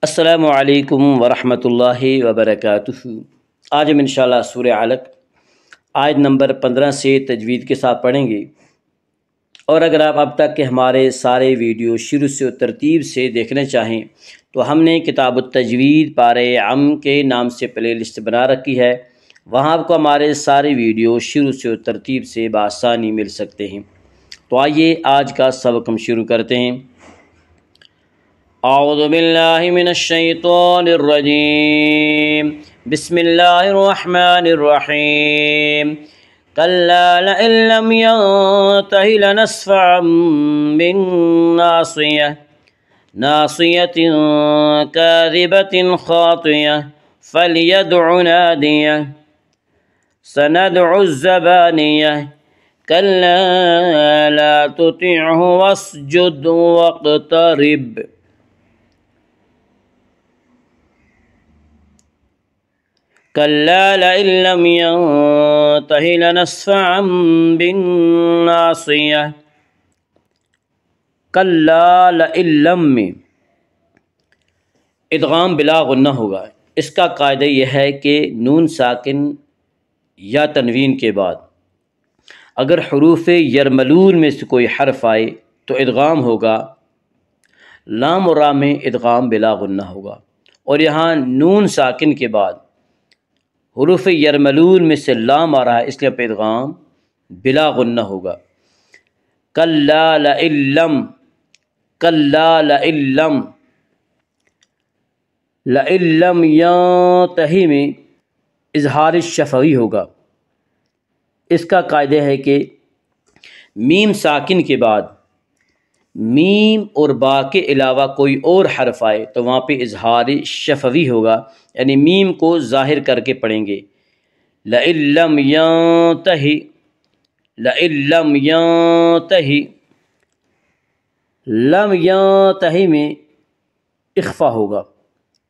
السلام علیکم ورحمۃ اللہ وبرکاتہ۔ آج ہم انشاءاللہ سورہ علق آیت نمبر 15 سے تجوید کے ساتھ پڑھیں گے۔ اور اگر آپ اب تک کے ہمارے سارے ویڈیو شروع سے و ترتیب سے دیکھنا چاہیں تو ہم نے کتاب التجوید پارہ عام کے نام سے پلے لسٹ بنا رکھی ہے، وہاں آپ کو ہمارے سارے ویڈیو شروع سے و ترتیب سے بآسانی مل سکتے ہیں۔ تو آئیے آج کا سبق ہم شروع کرتے ہیں۔ اعوذ باللہ من الشیطان الرجیم، بسم اللہ الرحمن الرحیم۔ کلا لئن لم ينتہ لنسفعا بالناصیہ ناصیۃ کاذبۃ خاطیہ فلیدع نادیہ سندع الزبانیہ کلا لا تطعہ واسجد واقترب۔ كلا لئن لم ينته لنسفعا بالناصية۔ كلا لئن لم میں ادغام بلا غنہ ہوگا۔ اس کا قاعدہ یہ ہے کہ نون ساکن یا تنوین کے بعد اگر حروف یرملون میں سے کوئی حرف آئے تو ادغام ہوگا، لام و را میں ادغام بلا غنہ ہوگا، اور یہاں نون ساکن کے بعد حروف یرملون میں سے لام آ رہا ہے، اس لیے پہ ادغام بلا غنہ ہوگا۔ کلا لئن لم، کلا لئن لم، لئن لم ینتہی میں اظہار شفوی ہوگا۔ اس کا قاعدہ ہے کہ میم ساکن کے بعد میم اور با کے علاوہ کوئی اور حرف آئے تو وہاں پہ اظہار شفوی ہوگا، یعنی میم کو ظاہر کر کے پڑھیں گے۔ لئن لم ینتہی، لئن لم ینتہی، لم ینتہی میں اخفا ہوگا۔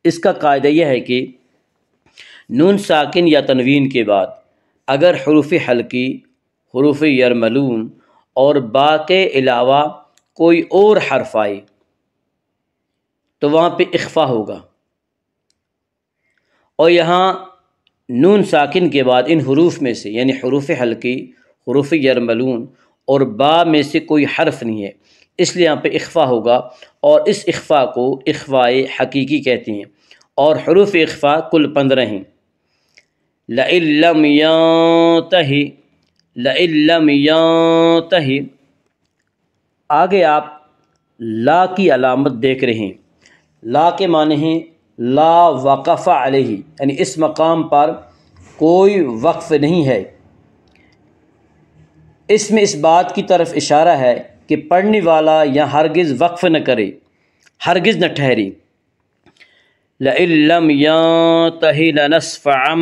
اس کا قاعدہ یہ ہے کہ نون ساکن یا تنوین کے بعد اگر حروف حلقی، حروف یرملون اور با کے علاوہ کوئی اور حرف آئے تو وہاں پہ اخفا ہوگا، اور یہاں نون ساکن کے بعد ان حروف میں سے یعنی حروف حلقی، حروف یرملون اور با میں سے کوئی حرف نہیں ہے، اس لیے یہاں پہ اخفا ہوگا، اور اس اخفا کو اخفائے حقیقی کہتے ہیں، اور حروف اخفا کل 15 ہیں۔ لئن لم ینتہی، لئن لم ینتہی۔ آگے آپ لا کی علامت دیکھ رہے ہیں۔ لا کے معنی ہیں لا وقف علیہ، یعنی اس مقام پر کوئی وقف نہیں ہے۔ اس میں اس بات کی طرف اشارہ ہے کہ پڑھنے والا یہاں ہرگز وقف نہ کرے، ہرگز نہ ٹھہرے۔ لئن لم ینتہی لنسفعا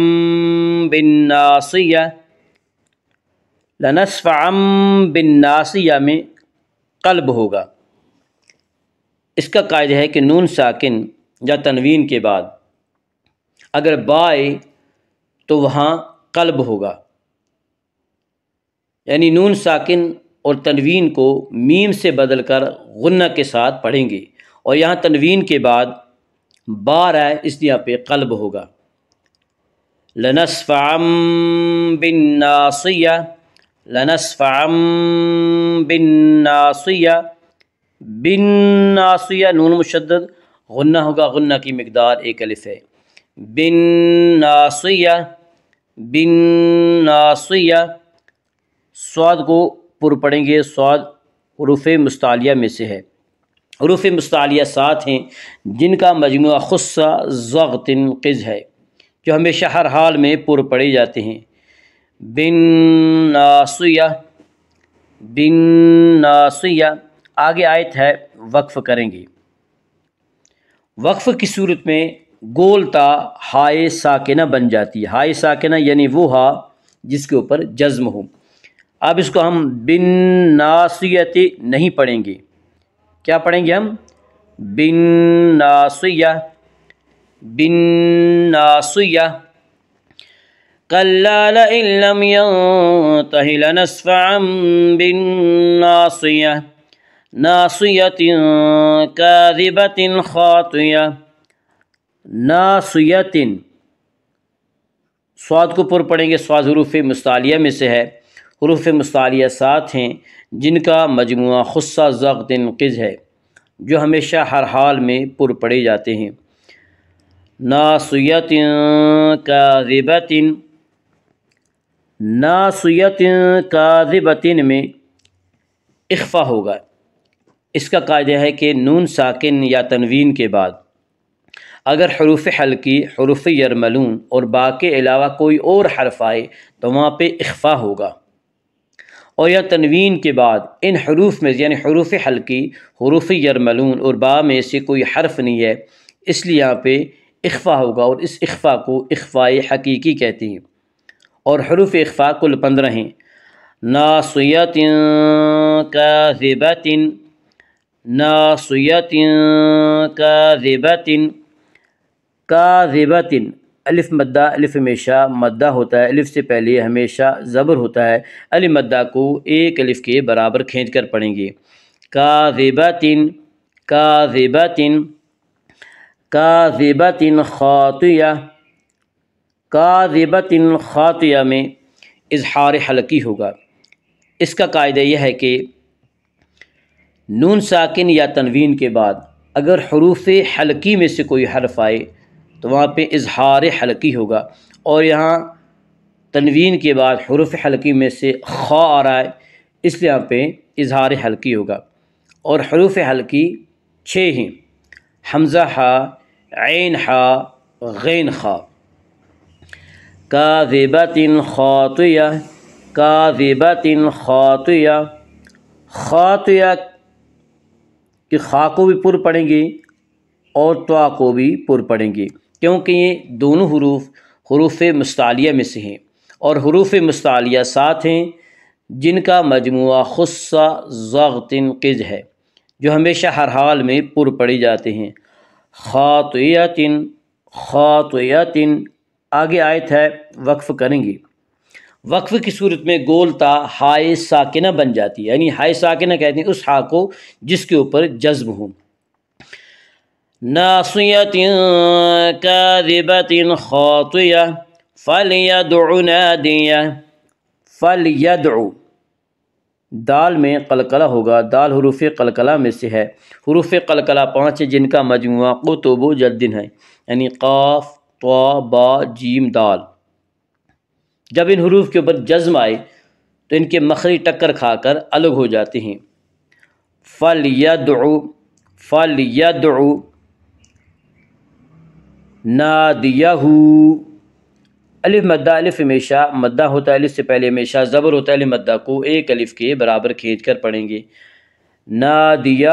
بالناصیہ، لنسفعا بالناصیہ میں قلب ہوگا۔ اس کا قاعدہ ہے کہ نون ساکن یا تنوین کے بعد اگر با آئے تو وہاں قلب ہوگا، یعنی نون ساکن اور تنوین کو میم سے بدل کر غنہ کے ساتھ پڑھیں گے، اور یہاں تنوین کے بعد با ہے اس لیے پہ قلب ہوگا۔ لنسفعا بالناصیہ، لنسفعا بالناصیہ، بالناصیہ نون مشدد غنہ ہوگا، غنہ کی مقدار 1 الف ہے۔ بالناصیہ، بالناصیہ، صاد کو پر پڑھیں گے، صاد حروف مستعلیہ میں سے ہے۔ حروف مستعلیہ 7 ہیں جن کا مجموعہ خصہ ضغط قز ہے، جو ہمیشہ ہر حال میں پر پڑھے جاتے ہیں۔ بالناصیہ، بالناصیہ۔ آگے آیت ہے وقف کریں گے۔ وقف کی صورت میں گول تا ہائے ساکنہ بن جاتی ہے۔ ہائے ساکنہ یعنی وہ ہا جس کے اوپر جزم ہو۔ اب اس کو ہم بالناصیۃ نہیں پڑھیں گے، کیا پڑھیں گے ہم؟ بالناصیہ، بالناصیہ۔ کلا لئن لم ینتہ لنسفعا بالناصیہ ناصیۃ کاذبۃ خاطیہ ناصیتن، صاد کو پر پڑھیں گے، صاد حروف مستعلیہ میں سے ہے، حروف مستعلیہ 7 ہیں جن کا مجموعہ خصہ ضغط قز ہے، جو ہمیشہ ہر حال میں پر پڑے جاتے ہیں۔ ناصیۃ کاذبۃ، ناصیۃ کاذبۃ میں اخفا ہوگا۔ اس کا قاعدہ ہے کہ نون ساکن یا تنوین کے بعد اگر حروف حلقی، حروف یرملون اور با کے علاوہ کوئی اور حرف آئے تو وہاں پہ اخفا ہوگا، اور یا تنوین کے بعد ان حروف میں یعنی حروف حلقی، حروف یرملون اور با میں سے کوئی حرف نہیں ہے، اس لیے یہاں پہ اخفا ہوگا، اور اس اخفا کو اخفائے حقیقی کہتے ہیں۔ اور حروف اخفا کل 15 ہیں۔ ناصیۃ کاذبۃ، ناصیۃ کاذبۃ، کاذبۃ، الف مدہ، الف ہمیشہ مدہ ہوتا ہے، الف سے پہلے ہمیشہ زبر ہوتا ہے، الف مدہ کو ایک الف کے برابر کھینچ کر پڑھیں گے۔ کاذبۃ، کاذبۃ، کاذبۃ خاطیہ، کاذبۃ خاطیہ میں اظہار حلقی ہوگا۔ اس کا قاعدہ یہ ہے کہ نون ساکن یا تنوین کے بعد اگر حروف حلقی میں سے کوئی حرف آئے تو وہاں پہ اظہار حلقی ہوگا، اور یہاں تنوین کے بعد حروف حلقی میں سے خا آ رہا ہے، اس لیے یہاں پہ اظہار حلقی ہوگا۔ اور حروف حلقی 6 ہیں: حمزہ ہا، عین ہا، غین خا۔ کاذبۃ خاطیہ، کاذبۃ خاطیہ، خاطیہ کہ خا کو بھی پر پڑھیں گے اور طا کو بھی پر پڑھیں گے، کیونکہ یہ دونوں حروف حروف مستعلیہ میں سے ہیں، اور حروف مستعلیہ 7 ہیں جن کا مجموعہ خصہ ضغط قز ہے، جو ہمیشہ ہر حال میں پر پڑے جاتے ہیں۔ خاطیۃ، خاطیۃ، آگے آیت ہے، وقف کریں گے۔ وقف کی صورت میں گول تا ہائے ساکنہ بن جاتی ہے، یعنی ہائے ساکنہ کہتے ہیں اس ہا کو جس کے اوپر جزم ہو۔ ناصیۃ کاذبۃ خاطیہ فلیدع نادیہ، فلیدع، دال میں قلقلہ ہوگا، دال حروف قلقلہ میں سے ہے، حروف قلقلہ 5 ہیں جن کا مجموعہ قطب و جد ہے، یعنی قاف، طا، با، جیم، دال۔ جب ان حروف کے اوپر جزم آئے تو ان کے مخرج ٹکر کھا کر الگ ہو جاتے ہیں۔ فلیدع، فلیدع نادیہ، الف مدہ، الف ہمیشہ مدہ ہوتا ہے، الف سے پہلے ہمیشہ زبر ہوتا ہے، الف مدہ کو ایک الف کے برابر کھینچ کر پڑھیں گے۔ نادیہ،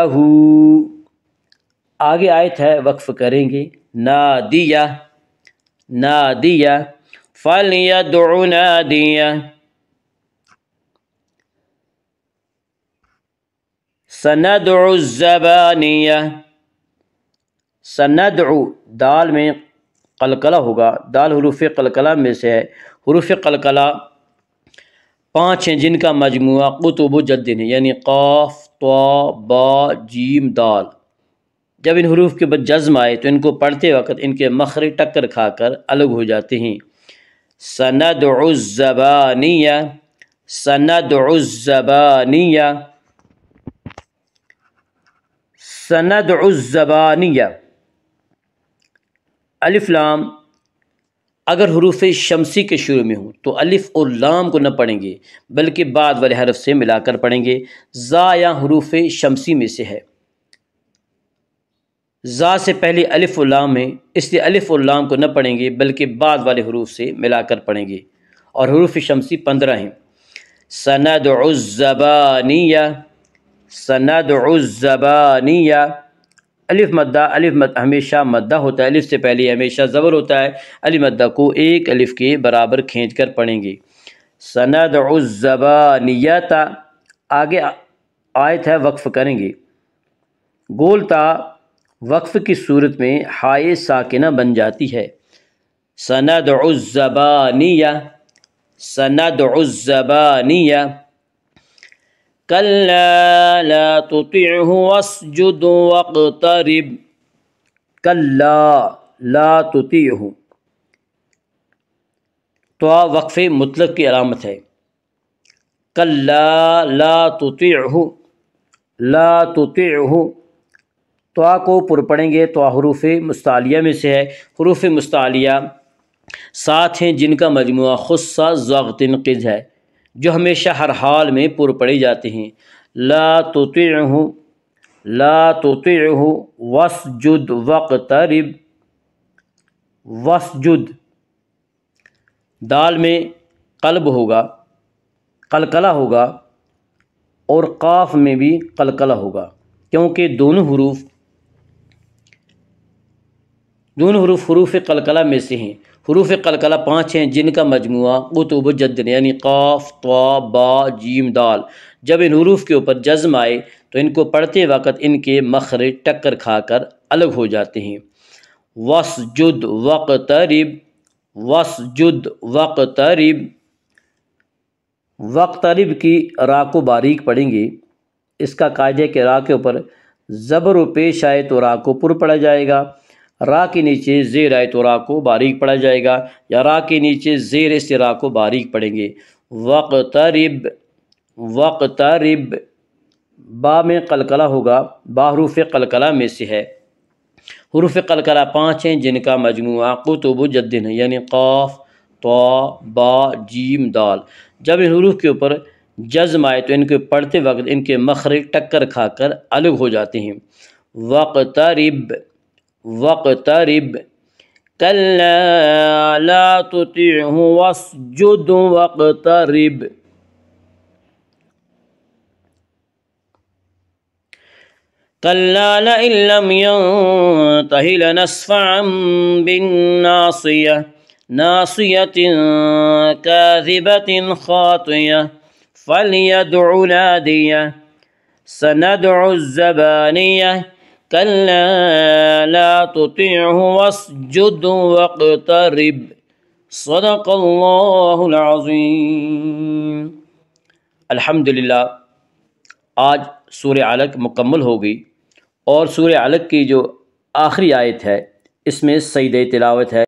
آگے آیت ہے، وقف کریں گے۔ نادیہ، نادیہ فلیدع نادیہ، سندع الزبانیہ، سندع، دال میں قلقلہ ہوگا، دال حروف قلقلہ میں سے ہے، حروف قلقلہ 5 ہیں جن کا مجموعہ قطب و جد ہے، یعنی قاف، طا، با، جیم، دال۔ جب ان حروف کے بعد جزم آئے تو ان کو پڑھتے وقت ان کے مخرج ٹکر کھا کر الگ ہو جاتے ہیں۔ سندع الزبانیہ، سندع الزبانیہ، سندع الزبانیہ۔ الف لام اگر حروف شمسی کے شروع میں ہوں تو الف اور لام کو نہ پڑھیں گے بلکہ بعد والے حرف سے ملا کر پڑھیں گے۔ زا یا حروف شمسی میں سے ہے، زا سے پہلے الف و لام ہے، اس لیے الف اور لام کو نہ پڑھیں گے بلکہ بعد والے حروف سے ملا کر پڑھیں گے، اور حروف شمسی 15 ہیں۔ سندع الزبانیہ، سندع الزبانیہ، الف مدہ، الف مد ہمیشہ مدہ ہوتا ہے، الف سے پہلے ہمیشہ زبر ہوتا ہے، الف مدہ کو ایک الف کے برابر کھینچ کر پڑھیں گے۔ سندع الزبانیہ، آگے آیت ہے، وقف کریں گے۔ گول تا وقف کی صورت میں ہائے ساکنہ بن جاتی ہے۔ سندع الزبانیہ، سندع الزبانیہ، کلا لا تطعه واسجد واقترب، کلا، لا تطیعہ، طا وقف مطلق کی علامت ہے۔ کلا لا تطیعہ، لا تطیعہ، طا کو پر پڑھیں گے تو حروف مستعلیہ میں سے ہے۔ حروف مستعلیہ 7 ہیں جن کا مجموعہ خص ضغط قز ہے، جو ہمیشہ ہر حال میں پر پڑے جاتے ہیں۔ لا تطیعہ، لا تطیعہ واسجد واقترب، واسجد، دال میں قلب ہوگا، قلقلہ ہوگا، اور قاف میں بھی قلقلہ ہوگا، کیونکہ دونوں حروف حروف قلقلہ میں سے ہیں۔ حروف قلقلہ 5 ہیں جن کا مجموعہ قطب جد یعنی قاف، طا، با، جیم، دال۔ جب ان حروف کے اوپر جزم آئے تو ان کو پڑھتے وقت ان کے مخرج ٹکر کھا کر الگ ہو جاتے ہیں۔ واسجد واقترب، واسجد واقترب، واقترب کی را کو باریک پڑھیں گے۔ اس کا قاعدہ ہے کہ را کے اوپر زبر و پیش آئے تو را کو پر پڑھا جائے گا، را کے نیچے زیر آئے تو را کو باریک پڑھا جائے گا، یا را کے نیچے زیر سے را کو باریک پڑھیں گے۔ واقترب، واقترب، با میں قلقلہ ہوگا، با حروف قلقلہ میں سے ہے۔ حروف قلقلہ 5 ہیں جن کا مجموعہ قطب جد ہے، یعنی قاف، طا، با، جیم، دال۔ جب ان حروف کے اوپر جزم آئے تو ان کے پڑھتے وقت ان کے مخرج ٹکر کھا کر الگ ہو جاتے ہیں۔ واقترب، واقترب، کلا لا تطیعہ واسجد واقترب، كلا لئن لم ينته لنسفعا بالناصية ناصية كاذبة خاطية فليدع ناديه سندع الزبانية كلا لا تطيعه واسجد واقترب صدق اللہ العظیم۔ الحمدللہ، آج سورہ علق مکمل ہو گئی، اور سورہ علق کی جو آخری آیت ہے اس میں سجدہ تلاوت ہے۔